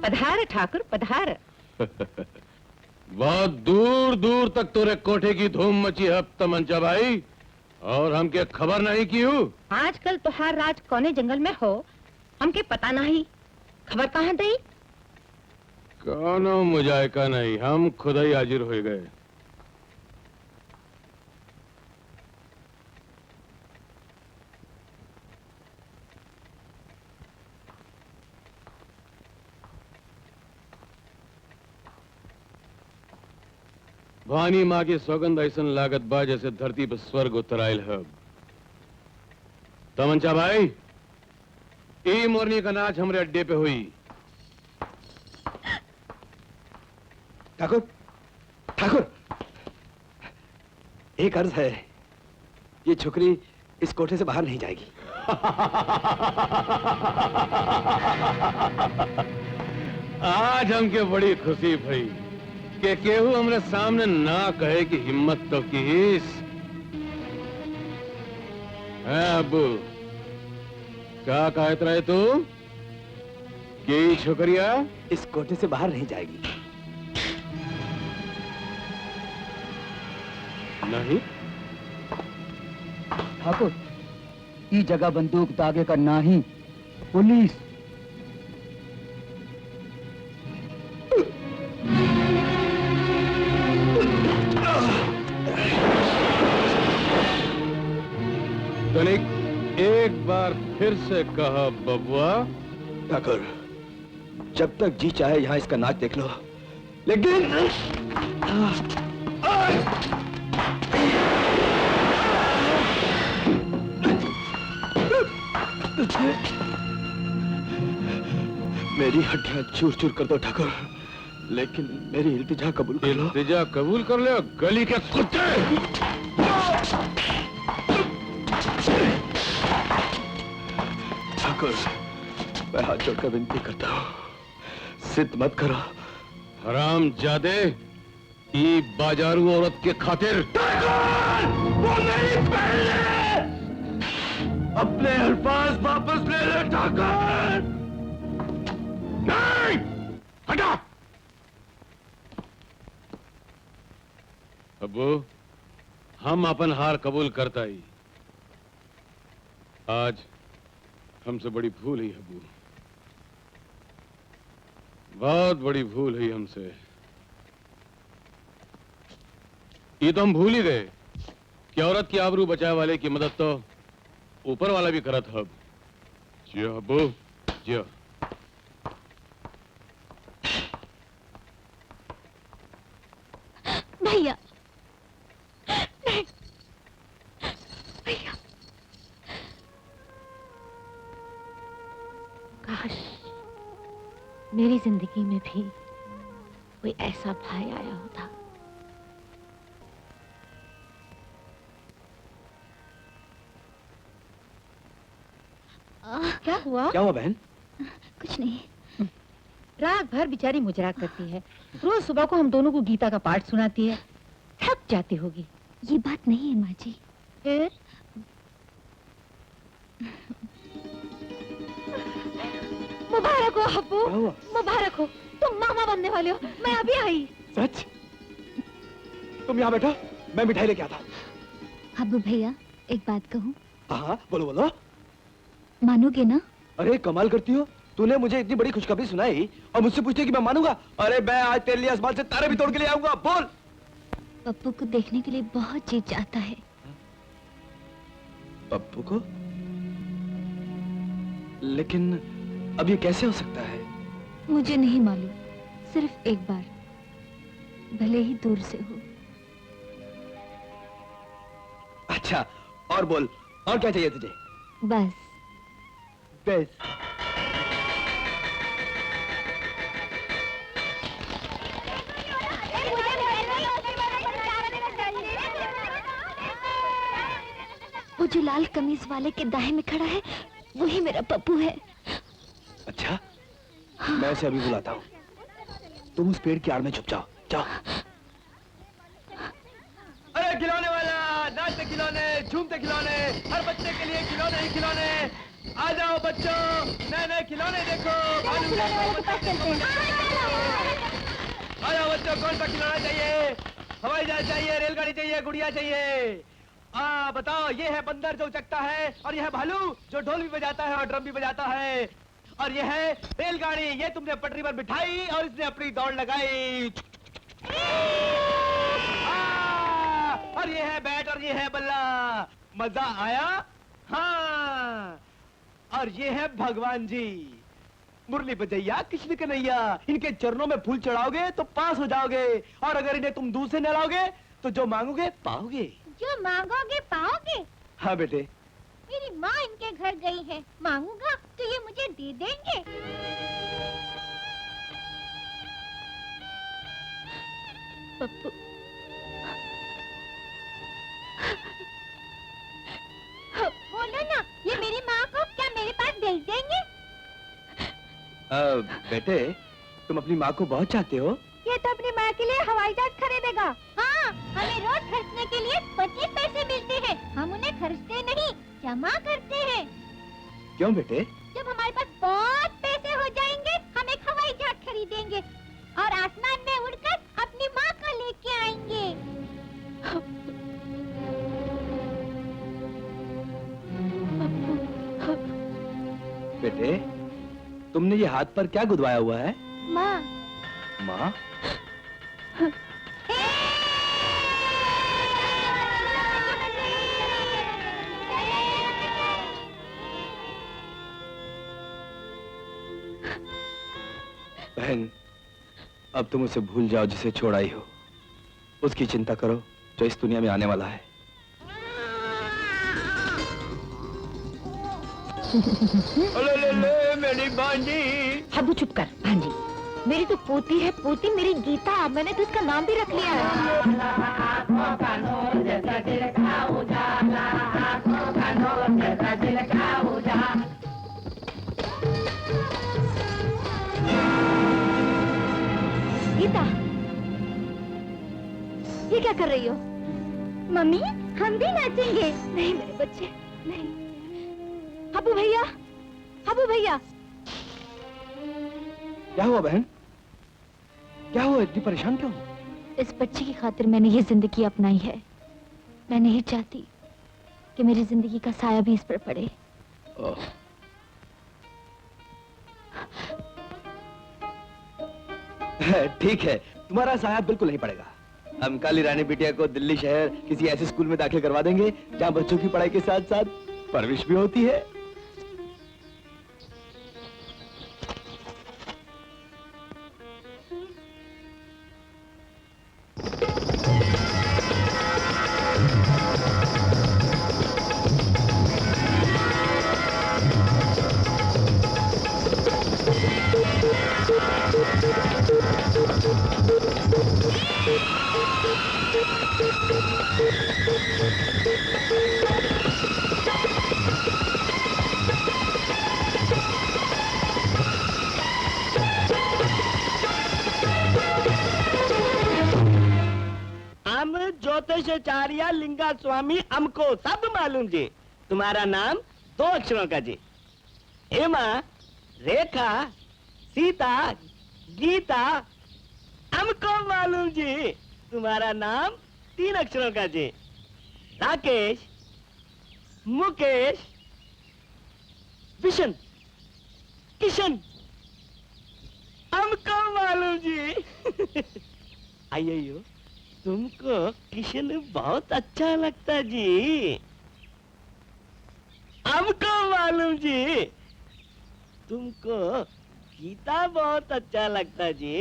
पधार ठाकुर पधार। बहुत दूर दूर तक तोरे कोठे की धूम मची है तमंचा भाई, और हमके खबर नहीं की हूँ। आजकल तुहार राज कौने जंगल में हो हमके पता नहीं, खबर कहाँ दई? कौनो मुजायका नहीं, हम खुद ही हाजिर हो गए। भवानी माँ की सौगंध ऐसन लागत बा जैसे धरती पर स्वर्ग उतर आयल है। तमंचा भाई, ई मोरनी का नाच हमरे अड्डे पे हुई। ठाकुर, ठाकुर, एक अर्ज है, ये छोकरी इस कोठे से बाहर नहीं जाएगी। आज हमके बड़ी खुशी भई कि केहू हमरे सामने ना कहे कि हिम्मत तो कीस है। अबू क्या कहत रहे तू कि छोकरिया इस कोठे से बाहर नहीं जाएगी? नहीं ठाकुर, ई जगह बंदूक दागे का नाही, पुलिस। तनिक एक बार फिर से कहा बबुआ। ठाकुर, जब तक जी चाहे यहाँ इसका नाच देख लो, लेकिन मेरी हड्डियां चूर चूर कर दो ठाकुर, लेकिन मेरी इल्तिजा कबूल कर लो। इल्तिजा कबूल कर ले गली के कुत्ते। ठाकुर, मैं हाथ जोड़कर विनती करता हूँ, सिद्ध मत करो। हराम जादे, ई बाजारू औरत के खातिर वो मेरी बहन है! अपने अल्फाज वापस ले ले ठाकुर! नहीं! हटा! अब्बू, हम अपन हार कबूल करता ही। आज हमसे बड़ी भूल हुई अब्बू, बहुत बड़ी भूल हुई हमसे। ये तो हम भूल ही गए कि औरत की आबरू बचाए वाले की मदद तो ऊपर वाला भी करत हब। जियो अब्बू, जियो। भैया, नहीं, भैया। काश मेरी जिंदगी में भी कोई ऐसा भाई आया होता। क्या हुआ? क्या हुआ बहन? कुछ नहीं। रात भर बेचारी मुजरा करती है, रोज सुबह को हम दोनों को गीता का पाठ सुनाती है, थक जाती होगी। ये बात नहीं है माँ जी। फिर? मुबारक हो अब्बू, मुबारक हो, तुम मामा बनने वाले हो। मैं अभी आई। सच? तुम यहाँ बैठो, मैं मिठाई लेके आता। अब्बू भैया, एक बात कहूँ? हाँ, बोलो बोलो। मानोगे ना? अरे कमाल करती हो, तूने मुझे इतनी बड़ी खुशखबरी सुनाई और मुझसे पूछती कि मैं मानूंगा? अरे मैं आज तेरे लिए आसमान से तारे भी तोड़ के ले आऊंगा। बोल। पप्पू को देखने के लिए बहुत जी चाहता है। पप्पू को? लेकिन अब ये कैसे हो सकता है? मुझे नहीं मालूम, सिर्फ एक बार, भले ही दूर से हो। अच्छा, और बोल, और क्या चाहिए तुझे? बस। बस। वो जो लाल कमीज वाले के दाएं में खड़ा है, वही मेरा पप्पू है। अच्छा, मैं उसे अभी बुलाता हूँ। तुम उस पेड़ की आड़ में छुप जाओ। जाओ। अरे खिलौने वाला, नाचते खिलौने, झूमते खिलौने, हर बच्चे के लिए खिलौने ही खिलौने। आ जाओ बच्चों, नए नए खिलौने देखो, भालू खिलौने वाले के पास चलते हैं। आया बच्चों, कौन सा खिलौना चाहिए? हवाई जहाज चाहिए, रेलगाड़ी चाहिए, गुड़िया चाहिए? बताओ। ये है बंदर जो उचकता है, और यह है भालू जो ढोल भी बजाता है और ड्रम भी बजाता है, और यह है रेलगाड़ी, ये तुमने पटरी पर बिठाई और इसने अपनी दौड़ लगाई। और ये है बैट और ये है बल्ला। मजा आया? हाँ। और ये है भगवान जी, मुरली बजैया कृष्ण कन्हैया। इनके चरणों में फूल चढ़ाओगे तो पास हो जाओगे, और अगर इन्हें तुम दूर से नहलाओगे तो जो मांगोगे पाओगे। जो मांगोगे पाओगे। हाँ बेटे। मेरी माँ इनके घर गई है, मांगूंगा तो ये मुझे दे देंगे। पप्पू, बोलो ना, ये मेरी माँ को क्या मेरे पास भेज देंगे? बेटे, तुम अपनी माँ को बहुत चाहते हो? ये तो अपनी माँ के लिए हवाई जहाज खरीदेगा। हाँ, हमें रोज खर्चने के लिए 25 पैसे मिलते हैं। हम उन्हें खर्चते नहीं, जमा करते हैं। क्यों बेटे? जब हमारे पास बहुत पैसे हो जाएंगे, हम एक हवाई जहाज खरीदेंगे और आसमान में उड़कर अपनी माँ को लेके आएंगे। बेटे, तुमने ये हाथ पर क्या गुदवाया हुआ है? माँ। माँ? बहन, अब तुम उसे भूल जाओ जिसे छोड़ आई हो। उसकी चिंता करो जो इस दुनिया में आने वाला है। मेरी भांजी। हब्बू चुप कर भांजी। मेरी तो पोती है, पोती मेरी गीता। मैंने तो इसका नाम भी रख लिया है। गीता, ये क्या कर रही हो? मम्मी, हम भी नाचेंगे। नहीं मेरे बच्चे, नहीं। हब्बू भैया, हब्बू भैया। क्या हुआ बहन? क्या हुआ? इतनी परेशान क्यों? इस बच्चे की खातिर मैंने ये जिंदगी अपनाई है। मैं नहीं चाहती कि मेरी जिंदगी का साया भी इस पर पड़े। ठीक है, तुम्हारा साया बिल्कुल नहीं पड़ेगा। हम काली रानी बिटिया को दिल्ली शहर किसी ऐसे स्कूल में दाखिल करवा देंगे जहाँ बच्चों की पढ़ाई के साथ साथ परवरिश भी होती है। हम ज्योतिषाचार्य लिंगा स्वामी, हमको सब मालूम जी। तुम्हारा नाम 2 अक्षरों का जी। हेमा, रेखा, सीता, गीता, हमको मालूम जी। तुम्हारा नाम 3 अक्षरों का जी। राकेश, मुकेश, विशन, किशन, हमको मालूम जी। आइयो, तुमको किशन बहुत अच्छा लगता जी। हमको मालूम जी। तुमको गीता बहुत अच्छा लगता जी।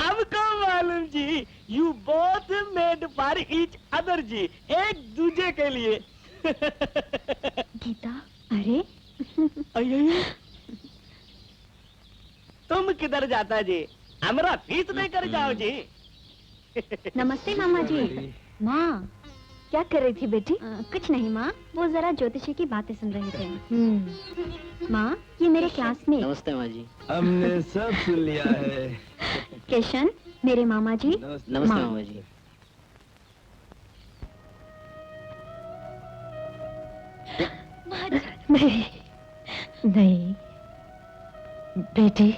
हमको मालूम जी। You both made for each other जी, एक दूसरे के लिए। गीता, अरे अये, तुम किधर जाता जी? हमारा फीस देकर जाओ जी। नमस्ते मामा जी। माँ, क्या कर रही थी बेटी? कुछ नहीं माँ, वो जरा ज्योतिषी की बातें सुन रहे थे। माँ, ये मेरे क्लास में। नमस्ते माँ जी। हमने सब सुन लिया है। किशन, मेरे मामा जी। नमस्ते माँ। मामा जी। नहीं, नहीं। बेटी,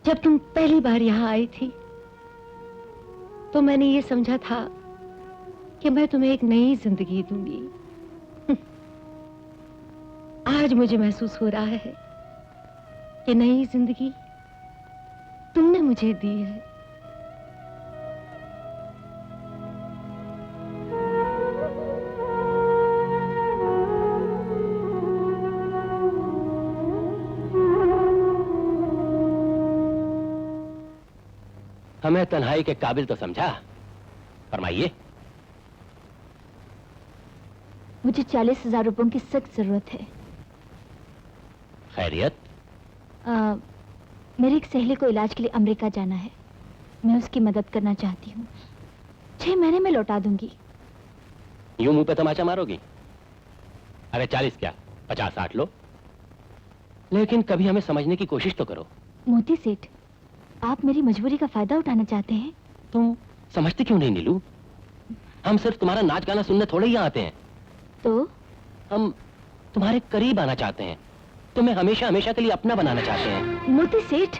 जब तुम पहली बार यहाँ आई थी तो मैंने ये समझा था कि मैं तुम्हें एक नई जिंदगी दूंगी। आज मुझे महसूस हो रहा है कि नई जिंदगी तुमने मुझे दी है। हमें तन्हाई के काबिल तो समझा। फरमाइए। मुझे 40,000 रुपयों की सख्त जरूरत है। खैरियत? मेरी एक सहेली को इलाज के लिए अमेरिका जाना है। मैं उसकी मदद करना चाहती हूँ। 6 महीने में लौटा दूंगी। यूं मुंह पे तमाचा मारोगी? अरे 40 क्या 50-60 लो, लेकिन कभी हमें समझने की कोशिश तो करो। मोती सेठ, आप मेरी मजबूरी का फायदा उठाना चाहते हैं? तुम समझते क्यों नहीं नीलू? हम सिर्फ तुम्हारा नाच गाना सुनने थोड़े ही आते हैं। तो हम तुम्हारे करीब आना चाहते हैं, तुम्हें हमेशा हमेशा के लिए अपना बनाना चाहते हैं। मोती सेठ,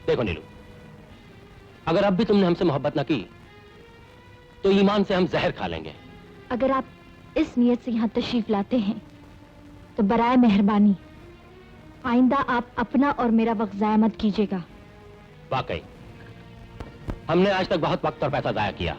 देखो नीलू, अगर अब भी तुमने हमसे मोहब्बत न की तो ईमान से हम जहर खा लेंगे। अगर आप इस नियत से यहाँ तशरीफ लाते हैं तो बराए मेहरबानी आइंदा आप अपना और मेरा वक्त जाया मत कीजिएगा। वाकई हमने आज तक बहुत वक्त और पैसा जाया किया।